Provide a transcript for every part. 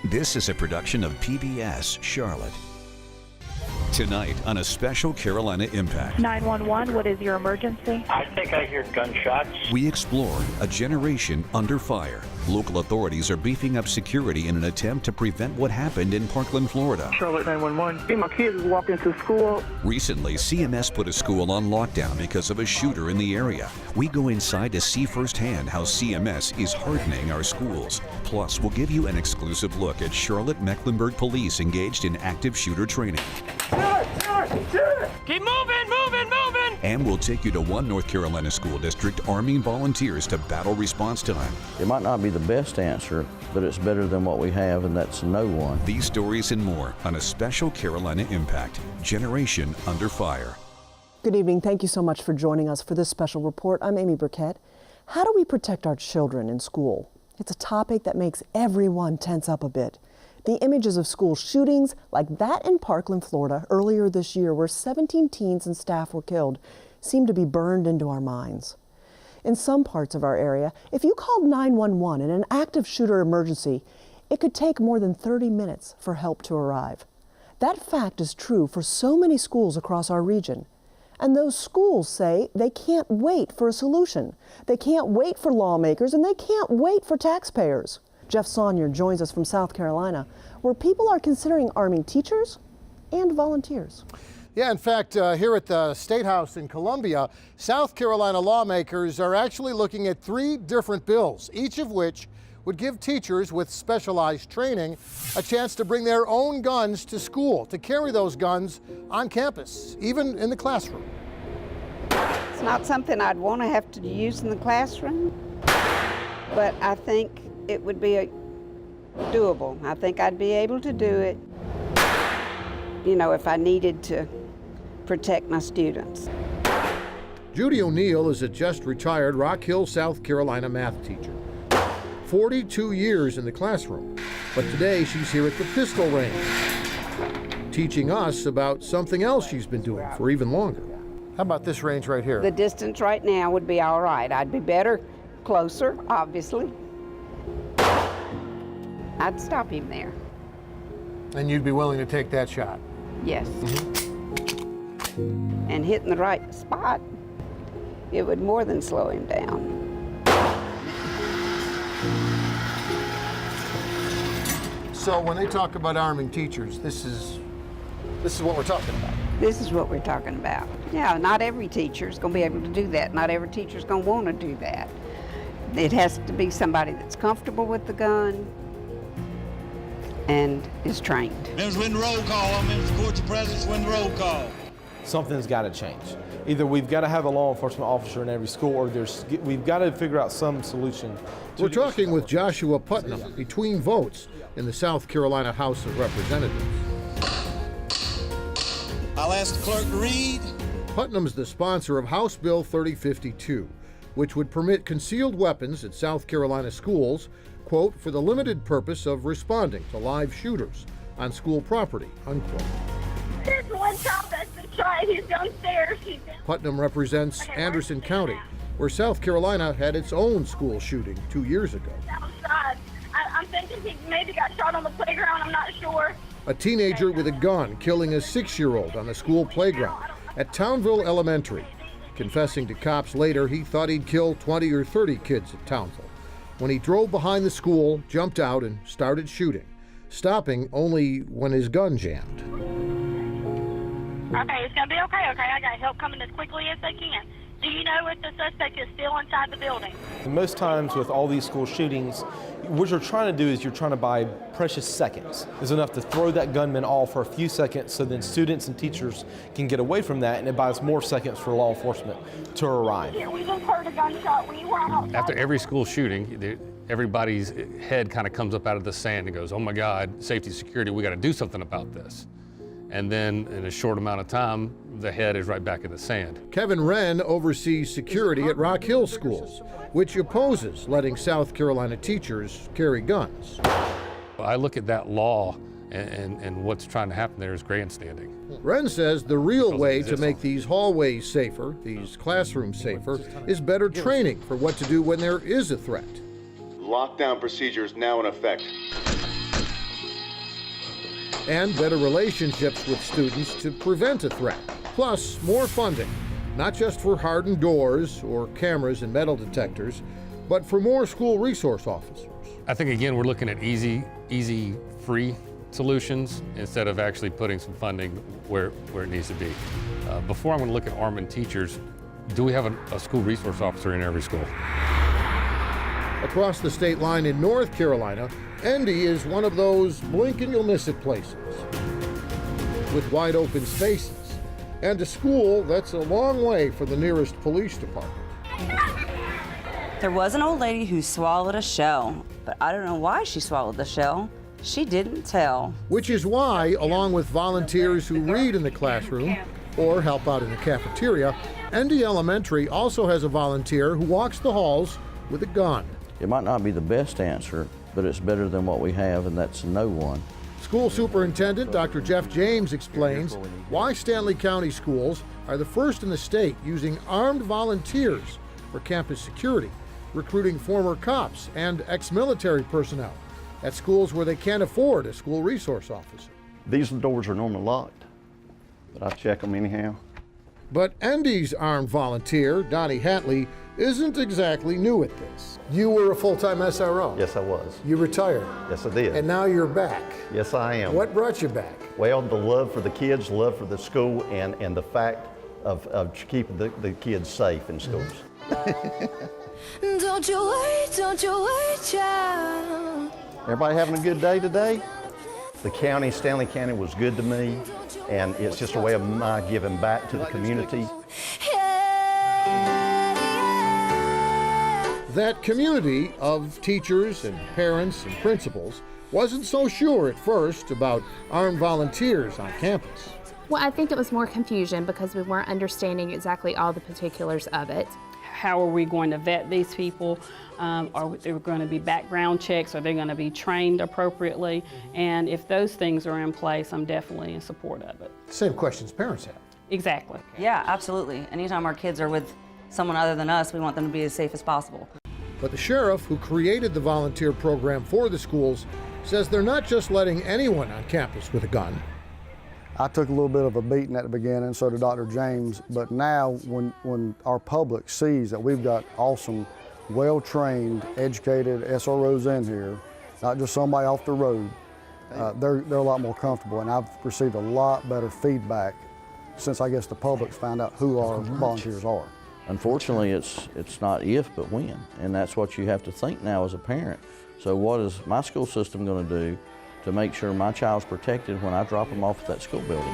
This is a production of PBS Charlotte. Tonight on a special Carolina Impact. 911, what is your emergency? I think I hear gunshots. We explore a generation under fire. Local authorities are beefing up security in an attempt to prevent what happened in Parkland, Florida. Charlotte 911. My kids walked into school. Recently, CMS put a school on lockdown because of a shooter in the area. We go inside to see firsthand how CMS is hardening our schools. Plus, we'll give you an exclusive look at Charlotte Mecklenburg Police engaged in active shooter training. Keep moving, moving, moving! And we'll take you to one North Carolina school district arming volunteers to battle response time. It might not be the best answer, but it's better than what we have, and that's no one. These stories and more on a special Carolina Impact, Generation Under Fire. Good evening. Thank you so much for joining us for this special report. I'm Amy Burkett. How do we protect our children in school? It's a topic that makes everyone tense up a bit. The images of school shootings like that in Parkland, Florida, earlier this year, where 17 teens and staff were killed, seem to be burned into our minds. In some parts of our area, if you called 911 in an active shooter emergency, it could take more than 30 minutes for help to arrive. That fact is true for so many schools across our region. And those schools say they can't wait for a solution. They can't wait for lawmakers, and they can't wait for taxpayers. Jeff Saunier joins us from South Carolina, where people are considering arming teachers and volunteers. Yeah, in fact, here at the State House in Columbia, South Carolina lawmakers are actually looking at 3 different bills, each of which would give teachers with specialized training a chance to bring their own guns to school, to carry those guns on campus, even in the classroom. It's not something I'd want to have to use in the classroom, but I think it would be doable. I think I'd be able to do it, you know, if I needed to protect my students. Judy O'Neill is a just retired Rock Hill, South Carolina math teacher. 42 years in the classroom, but today she's here at the pistol range, teaching us about something else she's been doing for even longer. How about this range right here? The distance right now would be all right. I'd be better closer, obviously. I'd stop him there. And you'd be willing to take that shot? Yes. And hitting the right spot, it would more than slow him down. So when they talk about arming teachers, this is what we're talking about. This is what we're talking about. Yeah, not every teacher is going to be able to do that. Not every teacher is going to want to do that. It has to be somebody that's comfortable with the gun and is trained. Members, win the roll call. Members, court your presence, win the roll call. Something's got to change. Either we've got to have a law enforcement officer in every school, or we've got to figure out some solution. We're talking with Joshua Putnam between votes in the South Carolina House of Representatives. I'll ask the clerk to read. Putnam's the sponsor of House Bill 3052, which would permit concealed weapons at South Carolina schools, quote, for the limited purpose of responding to live shooters on school property, unquote. There's one child that's been shot. He's downstairs. Putnam represents Anderson County, where South Carolina had its own school shooting 2 years ago. Outside. I'm thinking he maybe got shot on the playground. I'm not sure. A teenager with a gun killing a 6-year-old on the school playground at Townville Elementary. Confessing to cops later, he thought he'd kill 20 or 30 kids at Townville. When he drove behind the school, jumped out and started shooting, stopping only when his gun jammed. Okay, it's going to be okay, I got help coming as quickly as they can. Do you know if the suspect is still inside the building? And most times with all these school shootings, what you're trying to do is you're trying to buy precious seconds. It's enough to throw that gunman off for a few seconds so then students and teachers can get away from that, and it buys more seconds for law enforcement to arrive. Yeah, we just heard a gunshot. We were outside. After every school shooting, everybody's head kind of comes up out of the sand and goes, oh my God, safety, security, we got to do something about this. And then in a short amount of time, the head is right back in the sand. Kevin Wren oversees security at Rock Hill schools, which opposes letting South Carolina teachers carry guns. I look at that law and what's trying to happen there is grandstanding. Wren says the real way to make these hallways safer, these classrooms safer, is better training for what to do when there is a threat. Lockdown procedures now in effect. and better relationships with students to prevent a threat. Plus, more funding, not just for hardened doors or cameras and metal detectors, but for more school resource officers. I think, again, we're looking at easy, free solutions instead of actually putting some funding where it needs to be. Before I'm going to look at arming teachers, do we have a school resource officer in every school? Across the state line in North Carolina, Endy is one of those blink and you'll miss it places, with wide open spaces and a school that's a long way from the nearest police department. There was an old lady who swallowed a shell, but I don't know why she swallowed the shell. She didn't tell. Which is why, along with volunteers who read in the classroom or help out in the cafeteria, Endy Elementary also has a volunteer who walks the halls with a gun. It might not be the best answer, but it's better than what we have, and that's no one. School Superintendent Dr. Jeff James explains why Stanley County schools are the first in the state using armed volunteers for campus security, recruiting former cops and ex-military personnel at schools where they can't afford a school resource officer. These doors are normally locked, but I check them anyhow. But Endy's armed volunteer, Donnie Hatley, isn't exactly new at this. You were a full-time SRO. Yes, I was. You retired. Yes, I did. And now you're back. Yes, I am. What brought you back? Well, the love for the kids, love for the school, and the fact of keeping the kids safe in schools. Don't you worry, child. Everybody having a good day today? The county, Stanley County, was good to me, and it's just a way of my giving back to the community. That community of teachers and parents and principals wasn't so sure at first about armed volunteers on campus. Well, I think it was more confusion because we weren't understanding exactly all the particulars of it. How are we going to vet these people? Are there going to be background checks? Are they going to be trained appropriately? And if those things are in place, I'm definitely in support of it. Same questions parents have. Exactly. Yeah, absolutely. Anytime our kids are with someone other than us, we want them to be as safe as possible. But the sheriff who created the volunteer program for the schools says they're not just letting anyone on campus with a gun. I took a little bit of a beating at the beginning, so did Dr. James, but now when our public sees that we've got awesome, well-trained, educated SROs in here, not just somebody off the road, they're a lot more comfortable, and I've received a lot better feedback since I guess the public's found out who our volunteers are. Unfortunately, it's not if, but when, and that's what you have to think now as a parent. So what is my school system going to do to make sure my child's protected when I drop them off at that school building?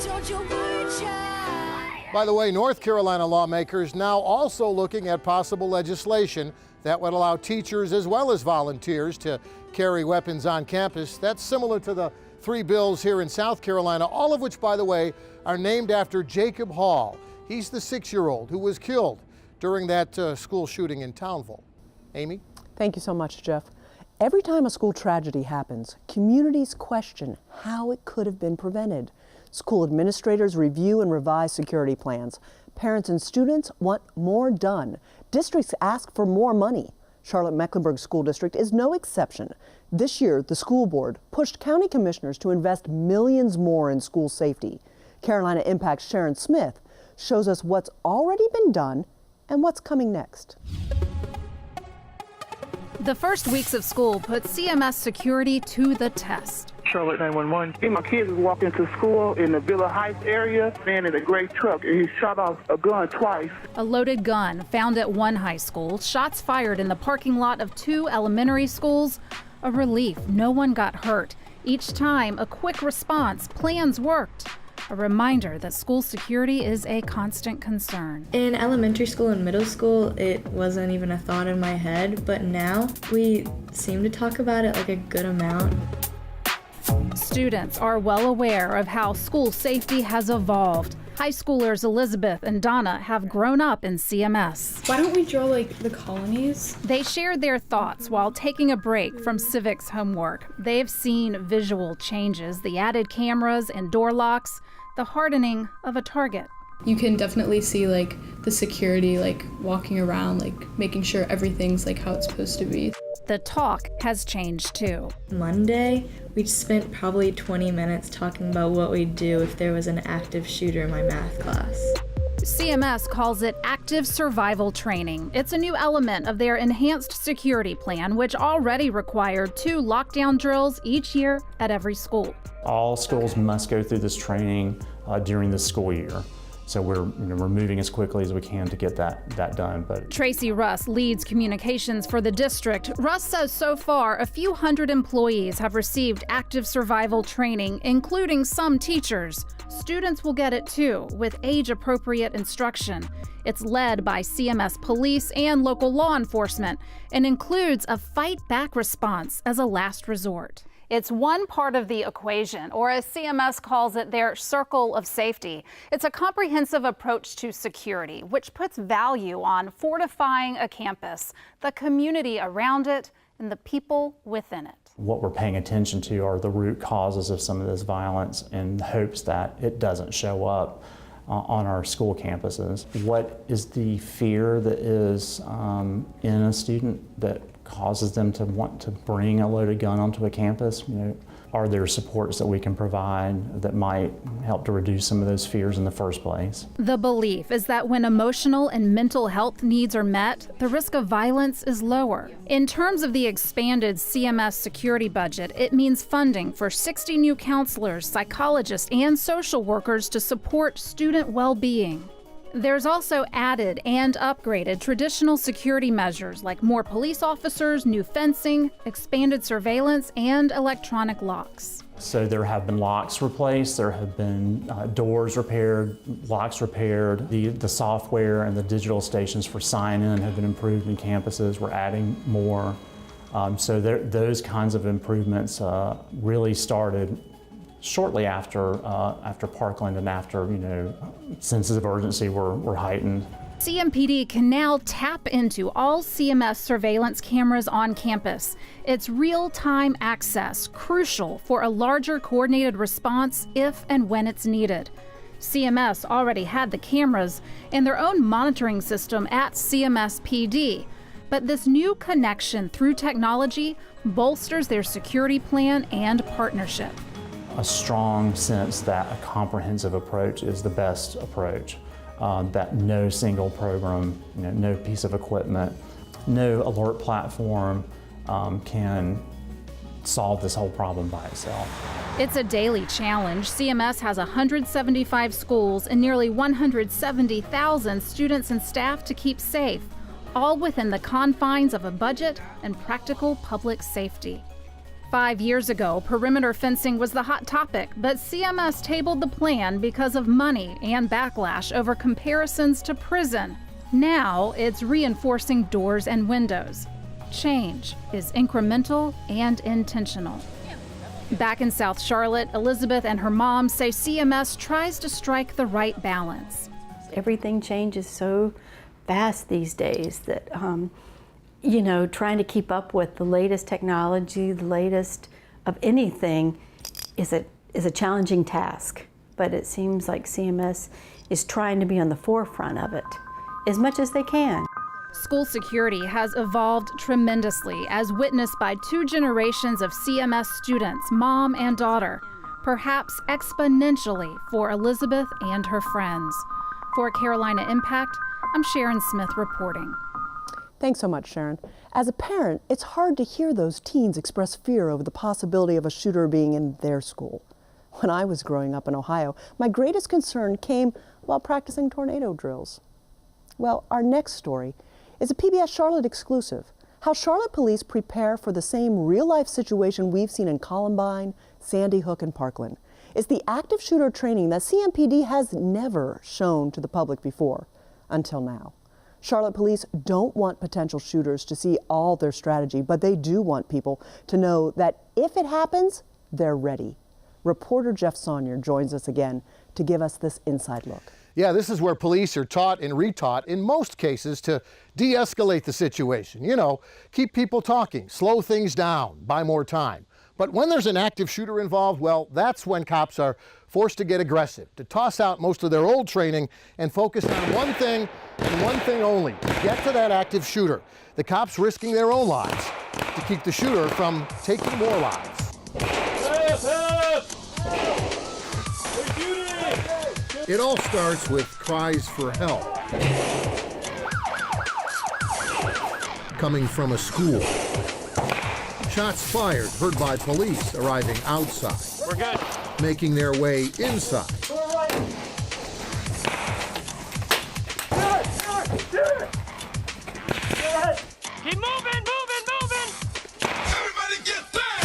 Don't you worry, child. By the way, North Carolina lawmakers now also looking at possible legislation that would allow teachers as well as volunteers to carry weapons on campus. That's similar to the 3 bills here in South Carolina, all of which, by the way, are named after Jacob Hall. He's the 6-year-old who was killed during that school shooting in Townville. Amy? Thank you so much, Jeff. Every time a school tragedy happens, communities question how it could have been prevented. School administrators review and revise security plans. Parents and students want more done. Districts ask for more money. Charlotte-Mecklenburg School District is no exception. This year, the school board pushed county commissioners to invest millions more in school safety. Carolina Impact's Sharon Smith shows us what's already been done and what's coming next. The first weeks of school put CMS Security to the test. Charlotte 911. My kids was walking to school in the Villa Heights area, man in a gray truck, and he shot off a gun twice. A loaded gun found at one high school, shots fired in the parking lot of 2 elementary schools. A relief, no one got hurt. Each time, a quick response, plans worked. A reminder that school security is a constant concern. In elementary school and middle school, it wasn't even a thought in my head, but now we seem to talk about it like a good amount. Students are well aware of how school safety has evolved. High schoolers Elizabeth and Donna have grown up in CMS. Why don't we draw like the colonies? They shared their thoughts while taking a break from civics homework. They've seen visual changes, the added cameras and door locks, the hardening of a target. You can definitely see like the security like walking around, like making sure everything's like how it's supposed to be. The talk has changed too. Monday, we spent probably 20 minutes talking about what we'd do if there was an active shooter in my math class. CMS calls it active survival training. It's a new element of their enhanced security plan, which already required 2 lockdown drills each year at every school. All schools must go through this training during the school year. So we're moving as quickly as we can to get that done. But Tracy Russ leads communications for the district. Russ says so far, a few hundred employees have received active survival training, including some teachers. Students will get it too, with age-appropriate instruction. It's led by CMS police and local law enforcement and includes a fight-back response as a last resort. It's one part of the equation, or as CMS calls it, their circle of safety. It's a comprehensive approach to security, which puts value on fortifying a campus, the community around it, and the people within it. what we're paying attention to are the root causes of some of this violence in hopes that it doesn't show up on our school campuses. What is the fear that is in a student that causes them to want to bring a loaded gun onto a campus? You know, are there supports that we can provide that might help to reduce some of those fears in the first place? The belief is that when emotional and mental health needs are met, the risk of violence is lower. In terms of the expanded CMS security budget, it means funding for 60 new counselors, psychologists, and social workers to support student well-being. There's also added and upgraded traditional security measures like more police officers, new fencing, expanded surveillance, and electronic locks. So there have been locks replaced, there have been doors repaired, locks repaired. The software and the digital stations for sign-in have been improved in campuses. We're adding more. So those kinds of improvements really started shortly after Parkland and after, senses of urgency were heightened. CMPD can now tap into all CMS surveillance cameras on campus. It's real-time access, crucial for a larger coordinated response if and when it's needed. CMS already had the cameras and their own monitoring system at CMS PD, but this new connection through technology bolsters their security plan and partnership. A strong sense that a comprehensive approach is the best approach, that no single program, no piece of equipment, no alert platform can solve this whole problem by itself. It's a daily challenge. CMS has 175 schools and nearly 170,000 students and staff to keep safe, all within the confines of a budget and practical public safety. 5 years ago, perimeter fencing was the hot topic, but CMS tabled the plan because of money and backlash over comparisons to prison. Now it's reinforcing doors and windows. Change is incremental and intentional. Back in South Charlotte, Elizabeth and her mom say CMS tries to strike the right balance. Everything changes so fast these days that trying to keep up with the latest technology, the latest of anything is a challenging task. But it seems like CMS is trying to be on the forefront of it as much as they can. School security has evolved tremendously, as witnessed by 2 generations of CMS students, mom and daughter, perhaps exponentially for Elizabeth and her friends. For Carolina Impact, I'm Sharon Smith reporting. Thanks so much, Sharon. As a parent, it's hard to hear those teens express fear over the possibility of a shooter being in their school. When I was growing up in Ohio, my greatest concern came while practicing tornado drills. Well, our next story is a PBS Charlotte exclusive. How Charlotte police prepare for the same real-life situation we've seen in Columbine, Sandy Hook, and Parkland. It's the active shooter training that CMPD has never shown to the public before, until now. Charlotte police don't want potential shooters to see all their strategy, but they do want people to know that if it happens, they're ready. Reporter Jeff Saunier joins us again to give us this inside look. Yeah, this is where police are taught and retaught in most cases to de-escalate the situation. Keep people talking, slow things down, buy more time. But when there's an active shooter involved, well, that's when cops are forced to get aggressive, to toss out most of their old training and focus on one thing and one thing only, to get to that active shooter. The cops risking their own lives to keep the shooter from taking more lives. It all starts with cries for help coming from a school. Shots fired, heard by police arriving outside. We're good. Making their way inside. Keep moving, moving, moving! Everybody get back!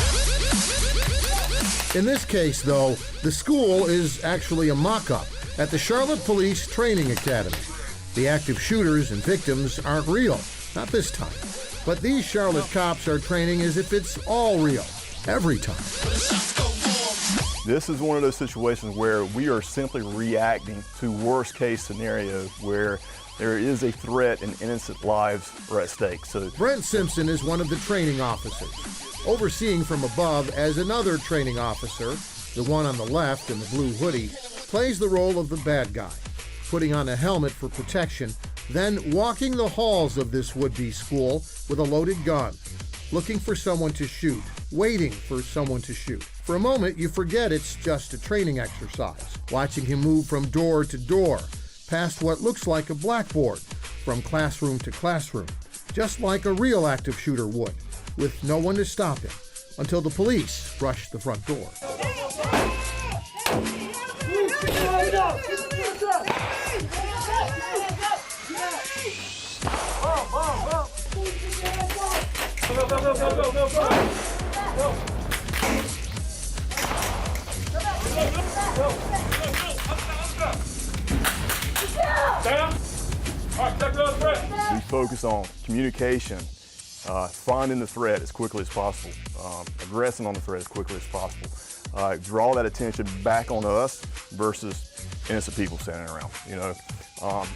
In this case, though, the school is actually a mock-up at the Charlotte Police Training Academy. The active shooters and victims aren't real, not this time. But these Charlotte cops are training as if it's all real, every time. This is one of those situations where we are simply reacting to worst case scenario where there is a threat and innocent lives are at stake. So Brent Simpson is one of the training officers, overseeing from above as another training officer, the one on the left in the blue hoodie, plays the role of the bad guy, putting on a helmet for protection, then walking the halls of this would-be school with a loaded gun, looking for someone to shoot, waiting for someone to shoot. For a moment, you forget it's just a training exercise, watching him move from door to door, past what looks like a blackboard, from classroom to classroom, just like a real active shooter would, with no one to stop him, until the police rush the front door. Go, go, go, go, go, go, go! we focus on communication, finding the threat as quickly as possible, aggressing on the threat as quickly as possible. Draw that attention back on us versus innocent people standing around, you know,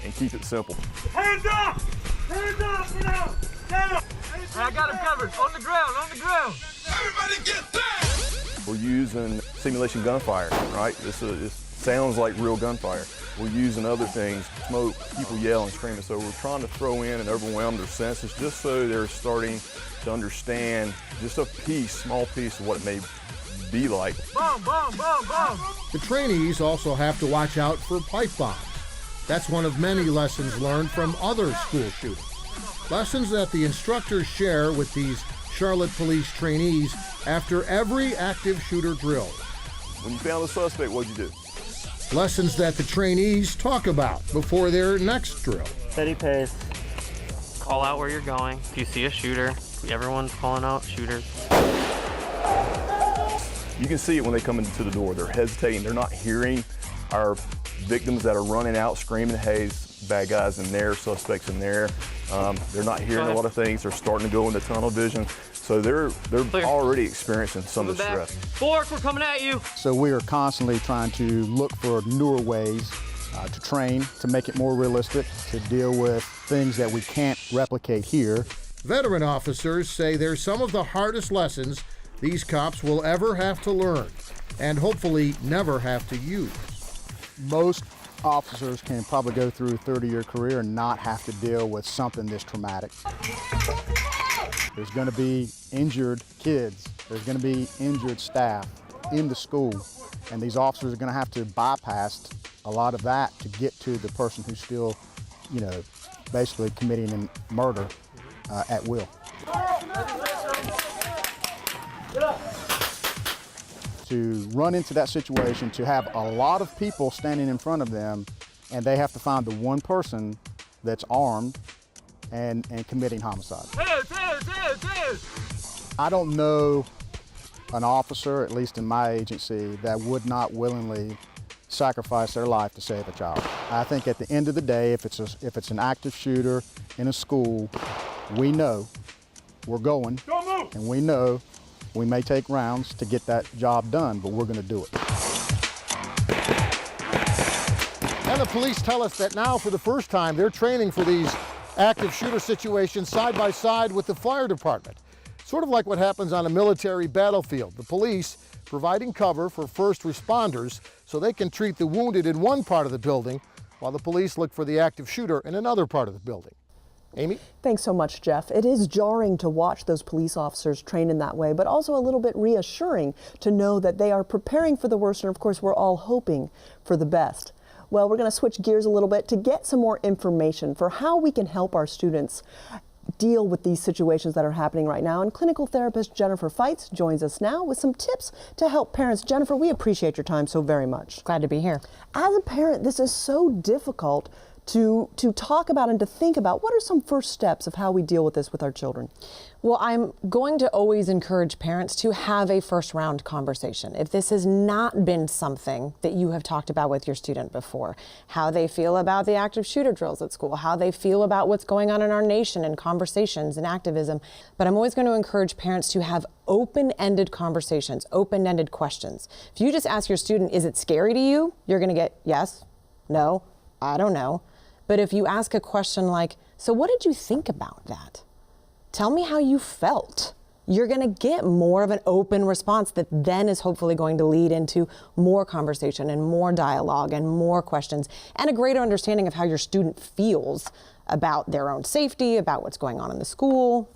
and keep it simple. Hands up! Hands up! Get out! Down! I got him covered. On the ground, on the ground. Everybody get down! We're using simulation gunfire, right? This sounds like real gunfire. We're using other things, smoke, people yelling, screaming. So we're trying to throw in and overwhelm their senses just so they're starting to understand just a piece, small piece of what it may be like. Bomb, bomb, bomb, bomb! The trainees also have to watch out for pipe bombs. That's one of many lessons learned from other school shootings. Lessons that the instructors share with these Charlotte police trainees after every active shooter drill. When you found the suspect, what'd you do? Lessons that the trainees talk about before their next drill. Steady pace. Call out where you're going. If you see a shooter, everyone's calling out shooters. You can see it when they come into the door. They're hesitating. They're not hearing our victims that are running out screaming, hey, bad guys in there, suspects in there. They're not hearing a lot of things. They're starting to go into tunnel vision. So they're already experiencing some of the stress. Fork, we're coming at you. So we are constantly trying to look for newer ways to train, to make it more realistic, to deal with things that we can't replicate here. Veteran officers say they're some of the hardest lessons these cops will ever have to learn, and hopefully never have to use. Most officers can probably go through a 30-year career and not have to deal with something this traumatic. There's going to be injured kids. There's going to be injured staff in the school, and these officers are going to have to bypass a lot of that to get to the person who's still, you know, basically committing a murder at will. To run into that situation, to have a lot of people standing in front of them, and they have to find the one person that's armed and committing homicide. I don't know an officer, at least in my agency, that would not willingly sacrifice their life to save a child. I think at the end of the day, if it's an active shooter in a school, we know we're going, and we know we may take rounds to get that job done, but we're going to do it. And the police tell us that now, for the first time, they're training for these active shooter situations side by side with the fire department. sort of like what happens on a military battlefield. The police providing cover for first responders so they can treat the wounded in one part of the building while the police look for the active shooter in another part of the building. Amy? Thanks so much, Jeff. It is jarring to watch those police officers train in that way, but also a little bit reassuring to know that they are preparing for the worst, and of course we're all hoping for the best. Well, we're going to switch gears a little bit to get some more information for how we can help our students deal with these situations that are happening right now. And clinical therapist Jennifer Feitz joins us now with some tips to help parents. Jennifer, we appreciate your time so very much. Glad to be here. As a parent, this is so difficult to talk about and to think about. What are some first steps of how we deal with this with our children? Well, I'm going to always encourage parents to have a first round conversation. If this has not been something that you have talked about with your student before, how they feel about the active shooter drills at school, how they feel about what's going on in our nation and conversations and activism. But I'm always going to encourage parents to have open-ended conversations, open-ended questions. If you just ask your student, is it scary to you? You're going to get yes, no, I don't know. But if you ask a question like, so what did you think about that? Tell me how you felt. You're going to get more of an open response that then is hopefully going to lead into more conversation and more dialogue and more questions and a greater understanding of how your student feels about their own safety, about what's going on in the school.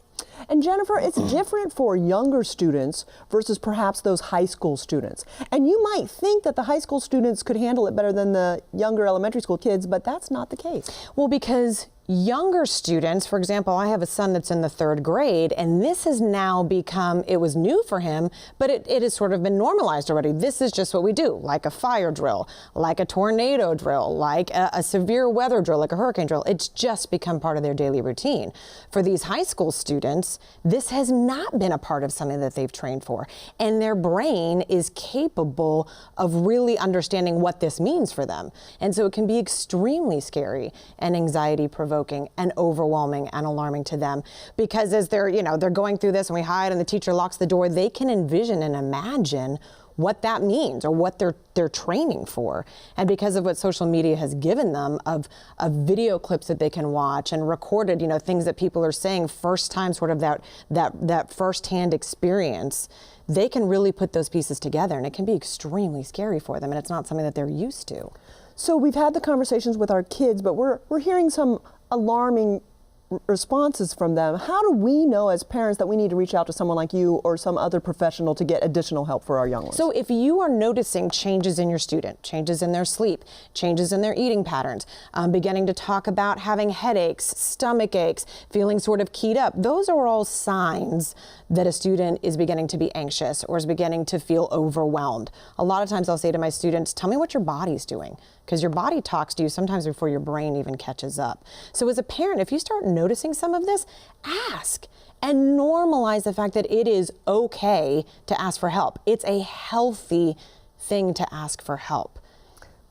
And Jennifer, it's different for younger students versus perhaps those high school students. And you might think that the high school students could handle it better than the younger elementary school kids, but that's not the case. Well, because younger students, for example, I have a son that's in the 3rd grade, and this has now become, it was new for him, but it has sort of been normalized already. This is just what we do, like a fire drill, like a tornado drill, like a severe weather drill, like a hurricane drill. It's just become part of their daily routine. For these high school students, this has not been a part of something that they've trained for, and their brain is capable of really understanding what this means for them. And so it can be extremely scary and anxiety-provoking and overwhelming and alarming to them, because as they're going through this and we hide and the teacher locks the door, they can envision and imagine what that means or what they're training for. And because of what social media has given them of video clips that they can watch and recorded, things that people are saying first time, sort of that firsthand experience, they can really put those pieces together, and it can be extremely scary for them, and it's not something that they're used to. So we've had the conversations with our kids, but we're hearing some alarming responses from them. How do we know as parents that we need to reach out to someone like you or some other professional to get additional help for our young ones? So if you are noticing changes in your student, changes in their sleep, changes in their eating patterns, beginning to talk about having headaches, stomach aches, feeling sort of keyed up, those are all signs that a student is beginning to be anxious or is beginning to feel overwhelmed. A lot of times I'll say to my students, tell me what your body's doing, because your body talks to you sometimes before your brain even catches up. So as a parent, if you start noticing some of this, ask and normalize the fact that it is okay to ask for help. It's a healthy thing to ask for help.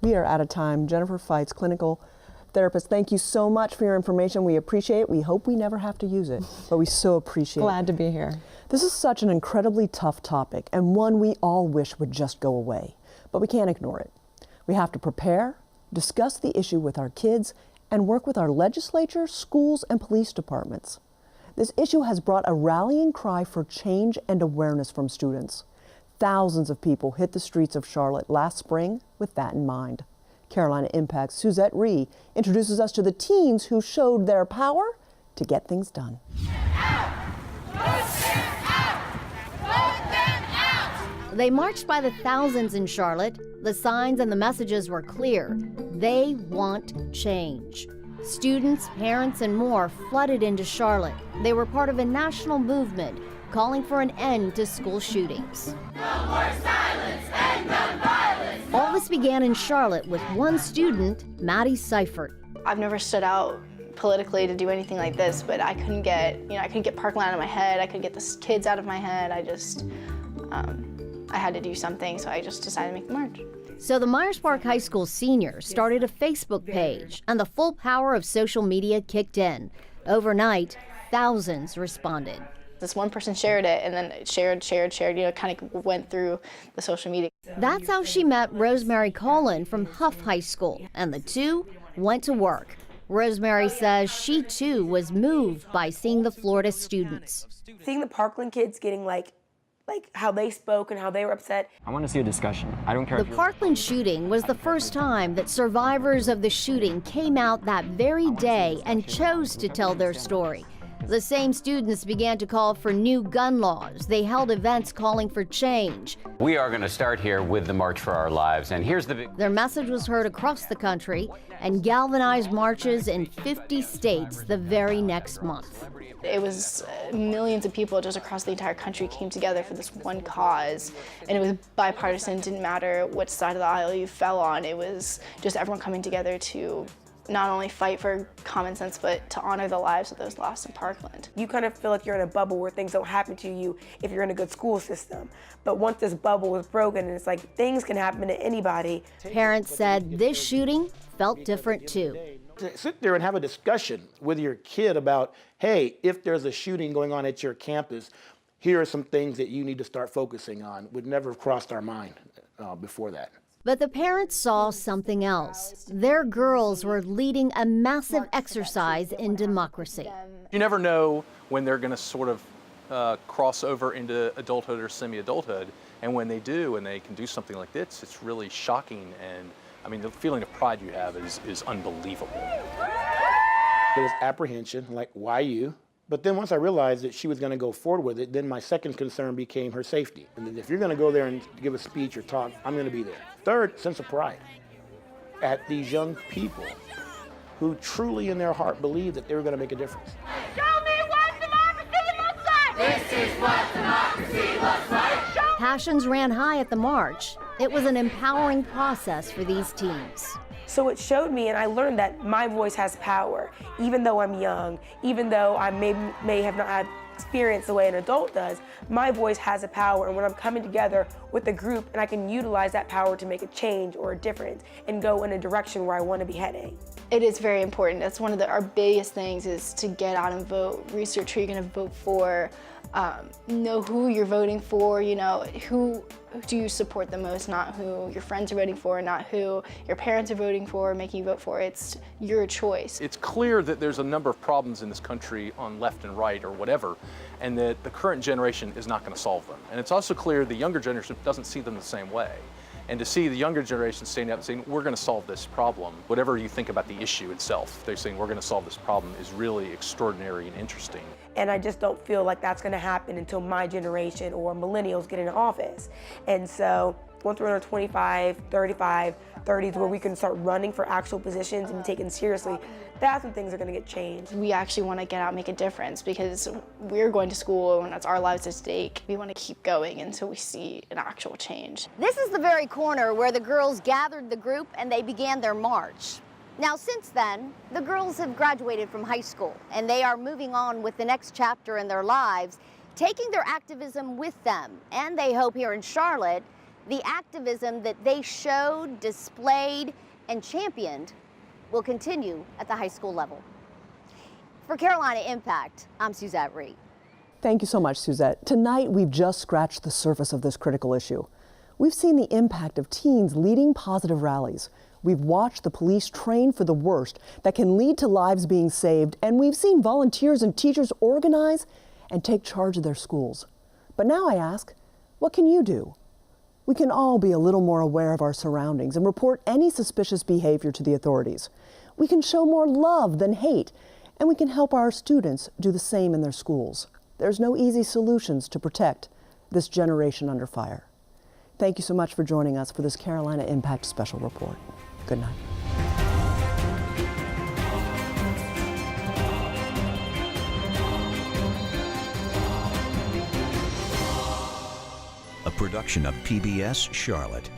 We are out of time. Jennifer Feitz, clinical therapist, thank you so much for your information. We appreciate it. We hope we never have to use it, but we so appreciate it. Glad to be here. This is such an incredibly tough topic and one we all wish would just go away, but we can't ignore it. We have to prepare, discuss the issue with our kids, and work with our legislature, schools, and police departments. This issue has brought a rallying cry for change and awareness from students. Thousands of people hit the streets of Charlotte last spring with that in mind. Carolina Impact's Suzette Ree introduces us to the teens who showed their power to get things done. They marched by the thousands in Charlotte. The signs and the messages were clear. They want change. Students, parents, and more flooded into Charlotte. They were part of a national movement calling for an end to school shootings. No more silence and gun violence. All this began in Charlotte with one student, Maddie Seifert. I've never stood out politically to do anything like this, but I couldn't get, I couldn't get Parkland out of my head. I couldn't get the kids out of my head. I had to do something, so I just decided to make the march. So the Myers Park High School seniors started a Facebook page, and the full power of social media kicked in. Overnight, thousands responded. This one person shared it, and then it shared, kind of went through the social media. That's how she met Rosemary Collin from Huff High School, and the two went to work. Rosemary says she too was moved by seeing the Florida students. Seeing the Parkland kids getting like how they spoke and how they were upset. I want to see a discussion. I don't care. The Parkland shooting was the first time that survivors of the shooting came out that very day and chose to tell their story. The same students began to call for new gun laws. They held events calling for change. We are going to start here with the March for Our Lives, and here's the big... Their message was heard across the country and galvanized marches in 50 states the very next month. It was millions of people just across the entire country came together for this one cause, and it was bipartisan. It didn't matter which side of the aisle you fell on. It was just everyone coming together to not only fight for common sense, but to honor the lives of those lost in Parkland. You kind of feel like you're in a bubble where things don't happen to you if you're in a good school system. But once this bubble was broken, and it's like things can happen to anybody. Parents said this shooting felt different too. To sit there and have a discussion with your kid about, hey, if there's a shooting going on at your campus, here are some things that you need to start focusing on, would never have crossed our mind before that. But the parents saw something else. Their girls were leading a massive exercise in democracy. You never know when they're going to sort of cross over into adulthood or semi-adulthood, and when they do and they can do something like this, it's really shocking, and I mean the feeling of pride you have is unbelievable. There was apprehension, like, why you? But then once I realized that she was going to go forward with it, then my second concern became her safety. And then if you're going to go there and give a speech or talk, I'm going to be there. Third, sense of pride at these young people who truly in their heart believed that they were going to make a difference. Show me what democracy looks like! This is what democracy looks like! Passions ran high at the march. It was an empowering process for these teens. So it showed me, and I learned that my voice has power, even though I'm young, even though I may have not had experience the way an adult does, my voice has a power, and when I'm coming together with a group and I can utilize that power to make a change or a difference and go in a direction where I want to be heading. It is very important. That's one of our biggest things, is to get out and vote, research who you're going to vote for, know who you're voting for, you know, who do you support the most, not who your friends are voting for, not who your parents are voting for, making you vote for. It's your choice. It's clear that there's a number of problems in this country on left and right or whatever, and that the current generation is not going to solve them. And it's also clear the younger generation doesn't see them the same way. And to see the younger generation standing up and saying, we're going to solve this problem, whatever you think about the issue itself, they're saying we're going to solve this problem, is really extraordinary and interesting. And I just don't feel like that's going to happen until my generation or millennials get into office. And so once we're in our 25, 35, 30s, where we can start running for actual positions and be taken seriously, that's when things are going to get changed. We actually want to get out and make a difference, because we're going to school and it's our lives at stake. We want to keep going until we see an actual change. This is the very corner where the girls gathered the group and they began their march. Now, since then, the girls have graduated from high school and they are moving on with the next chapter in their lives, taking their activism with them. And they hope here in Charlotte, the activism that they showed, displayed, and championed will continue at the high school level. For Carolina Impact, I'm Suzette Reed. Thank you so much, Suzette. Tonight, we've just scratched the surface of this critical issue. We've seen the impact of teens leading positive rallies. We've watched the police train for the worst that can lead to lives being saved, and we've seen volunteers and teachers organize and take charge of their schools. But now I ask, what can you do? We can all be a little more aware of our surroundings and report any suspicious behavior to the authorities. We can show more love than hate, and we can help our students do the same in their schools. There's no easy solutions to protect this generation under fire. Thank you so much for joining us for this Carolina Impact Special Report. Good night. A production of PBS Charlotte.